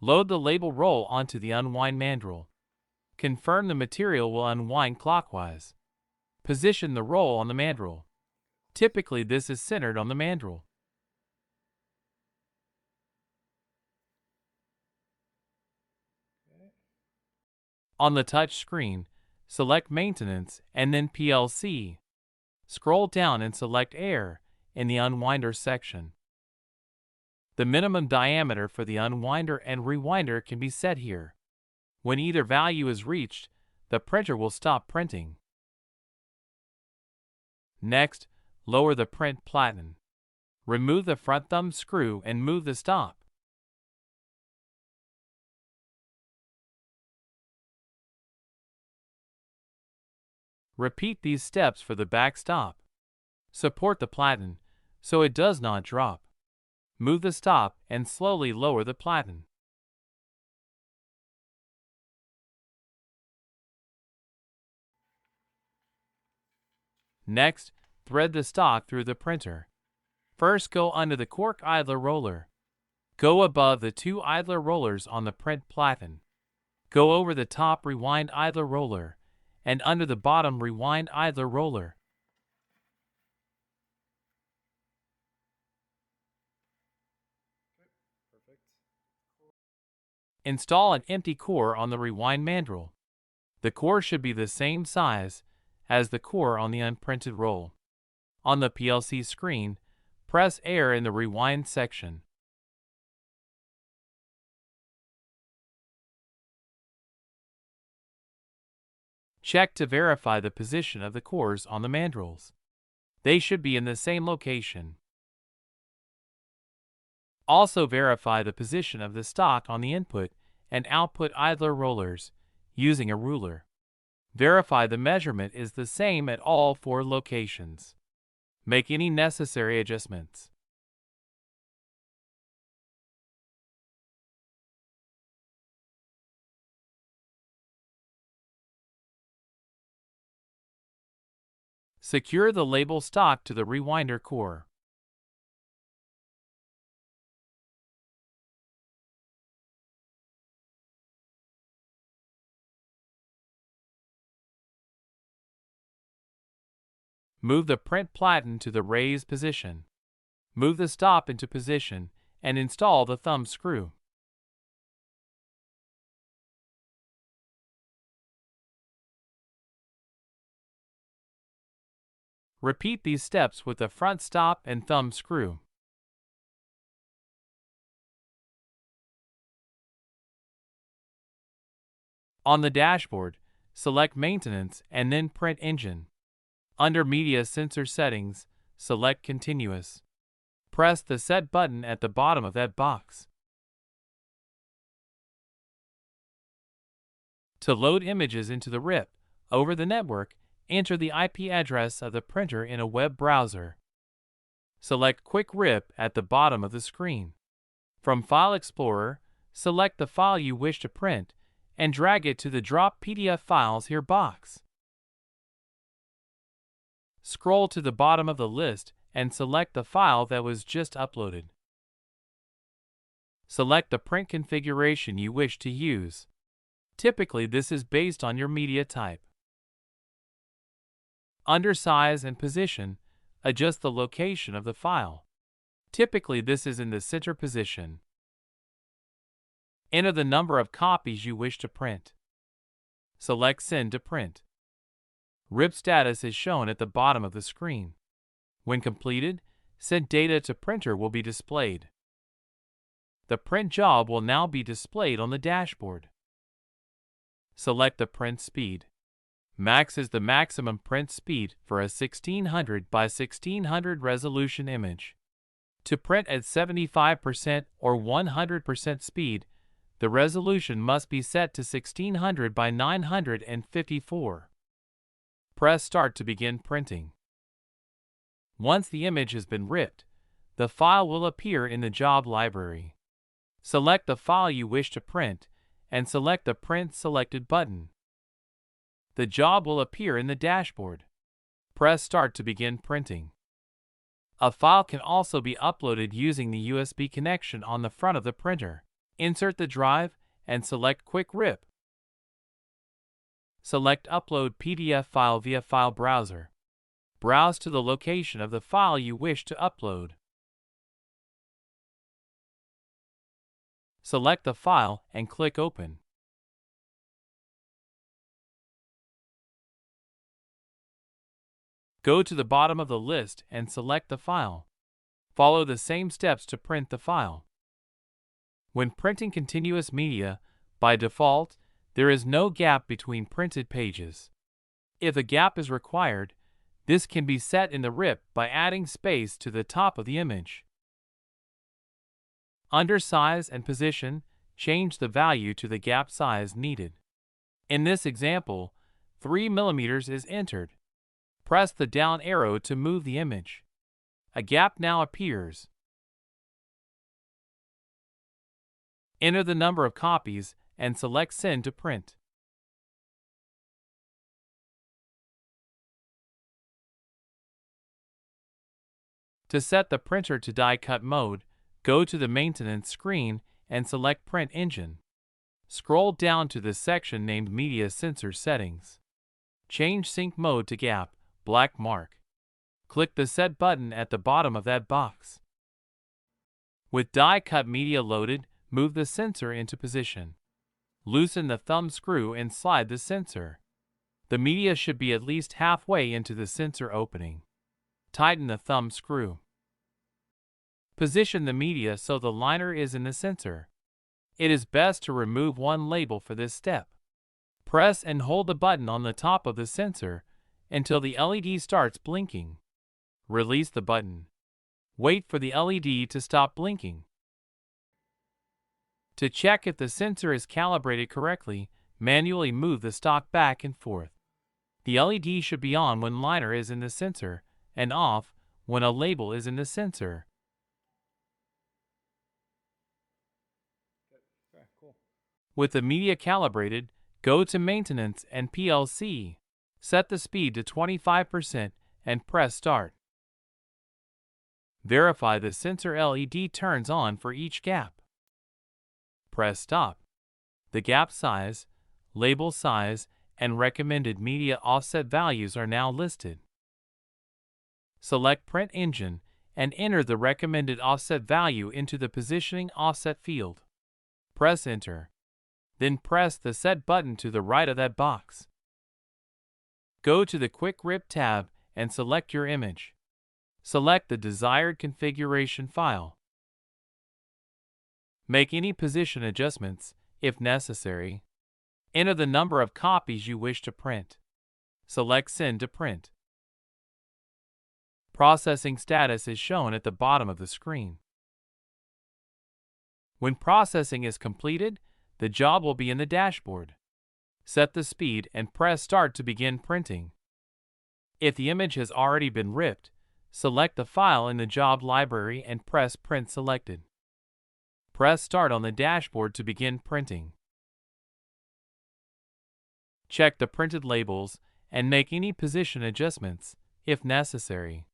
Load the label roll onto the unwind mandrel. Confirm the material will unwind clockwise. Position the roll on the mandrel. Typically, this is centered on the mandrel. On the touch screen, select Maintenance and then PLC. Scroll down and select Air in the Unwinder section. The minimum diameter for the unwinder and rewinder can be set here. When either value is reached, the printer will stop printing. Next, lower the print platen. Remove the front thumb screw and move the stop. Repeat these steps for the back stop. Support the platen so it does not drop. Move the stop and slowly lower the platen. Next, thread the stock through the printer. First, go under the cork idler roller. Go above the two idler rollers on the print platen. Go over the top rewind idler roller and under the bottom rewind idler roller. Perfect. Install an empty core on the rewind mandrel. The core should be the same size as the core on the unprinted roll. On the PLC screen, press Air in the rewind section. Check to verify the position of the cores on the mandrels. They should be in the same location. Also verify the position of the stock on the input and output idler rollers using a ruler. Verify the measurement is the same at all 4 locations. Make any necessary adjustments. Secure the label stock to the rewinder core. Move the print platen to the raised position. Move the stop into position and install the thumb screw. Repeat these steps with the front stop and thumb screw. On the dashboard, select Maintenance and then Print Engine. Under Media Sensor Settings, select Continuous. Press the Set button at the bottom of that box. To load images into the RIP over the network, enter the IP address of the printer in a web browser. Select Quick RIP at the bottom of the screen. From File Explorer, select the file you wish to print and drag it to the Drop PDF Files here box. Scroll to the bottom of the list and select the file that was just uploaded. Select the print configuration you wish to use. Typically, this is based on your media type. Under Size and Position, adjust the location of the file. Typically, this is in the center position. Enter the number of copies you wish to print. Select Send to Print. RIP status is shown at the bottom of the screen. When completed, sent data to printer will be displayed. The print job will now be displayed on the dashboard. Select the print speed. Max is the maximum print speed for a 1600 by 1600 resolution image. To print at 75% or 100% speed, the resolution must be set to 1600 by 954. Press Start to begin printing. Once the image has been ripped, the file will appear in the job library. Select the file you wish to print and select the Print Selected button. The job will appear in the dashboard. Press Start to begin printing. A file can also be uploaded using the USB connection on the front of the printer. Insert the drive and select Quick Rip. Select Upload PDF file via File Browser. Browse to the location of the file you wish to upload. Select the file and click Open. Go to the bottom of the list and select the file. Follow the same steps to print the file. When printing continuous media, by default, there is no gap between printed pages. If a gap is required, this can be set in the RIP by adding space to the top of the image. Under Size and Position, change the value to the gap size needed. In this example, 3 mm is entered. Press the down arrow to move the image. A gap now appears. Enter the number of copies and select Send to print. To set the printer to die cut mode, go to the Maintenance screen and select Print Engine. Scroll down to the section named Media Sensor Settings. Change Sync Mode to Gap, black mark. Click the Set button at the bottom of that box. With die cut media loaded, move the sensor into position. Loosen the thumb screw and slide the sensor. The media should be at least halfway into the sensor opening. Tighten the thumb screw. Position the media so the liner is in the sensor. It is best to remove one label for this step. Press and hold the button on the top of the sensor until the LED starts blinking. Release the button. Wait for the LED to stop blinking. To check if the sensor is calibrated correctly, manually move the stock back and forth. The LED should be on when liner is in the sensor and off when a label is in the sensor. With the media calibrated, go to Maintenance and PLC. Set the speed to 25% and press Start. Verify the sensor LED turns on for each gap. Press Stop. The gap size, label size, and recommended media offset values are now listed. Select Print Engine and enter the recommended offset value into the Positioning Offset field. Press Enter. Then press the Set button to the right of that box. Go to the Quick Rip tab and select your image. Select the desired configuration file. Make any position adjustments, if necessary. Enter the number of copies you wish to print. Select Send to print. Processing status is shown at the bottom of the screen. When processing is completed, the job will be in the dashboard. Set the speed and press Start to begin printing. If the image has already been ripped, select the file in the job library and press Print Selected. Press Start on the dashboard to begin printing. Check the printed labels and make any position adjustments, if necessary.